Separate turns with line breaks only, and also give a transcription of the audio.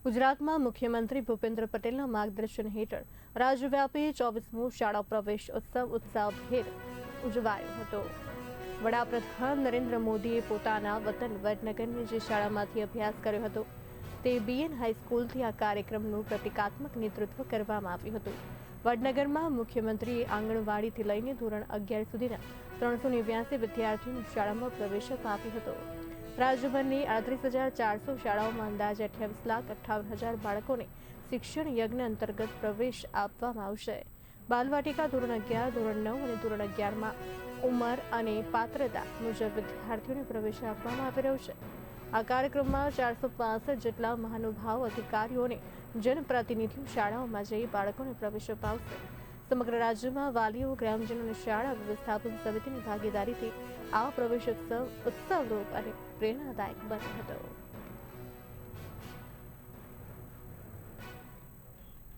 ગુજરાતમાં મુખ્યમંત્રી ભૂપેન્દ્ર પટેલના માર્ગદર્શન હેઠળ રાજ્યવ્યાપી 24મો શાળા પ્રવેશ ઉત્સવ ઉત્સાહભેર ઉજવાયો હતો। વડાપ્રધાન નરેન્દ્ર મોદીએ પોતાના વતન વડનગરની જે શાળામાંથી અભ્યાસ કર્યો હતો તે બીએન હાઈસ્કૂલથી આ કાર્યક્રમનું પ્રતિકાત્મક નેતૃત્વ કરવામાં આવ્યું હતું। વડનગરમાં મુખ્યમંત્રીએ આંગણવાડીથી લઈને ધોરણ 11 સુધીના 389 વિદ્યાર્થીઓને શાળામાં પ્રવેશ આપ્યો હતો। રાજ્યભરની 38,400 શાળાઓમાં અંદાજે 28,58,000 બાળકોને શિક્ષણ યજ્ઞ અંતર્ગત પ્રવેશ આપવામાં આવશે। બાલવાટિકા ધોરણ 11, ધોરણ 9 અને ધોરણ 11માં ઉંમર અને પાત્રતા મુજબ વિદ્યાર્થીઓને પ્રવેશ આપવામાં આવી રહ્યો છે। આ કાર્યક્રમમાં 465 જેટલા મહાનુભાવ અધિકારીઓ અને જનપ્રતિનિધિઓ શાળાઓમાં જઈ બાળકોને પ્રવેશ અપાવશે। સમગ્ર રાજ્યમાં વાલીઓ, ગ્રામજનો અને શાળા વ્યવસ્થાપન સમિતિની ભાગીદારીથી આ પ્રવેશોત્સવ ઉત્સવરૂપ અને પ્રેરણાદાયક બન્યો હતો।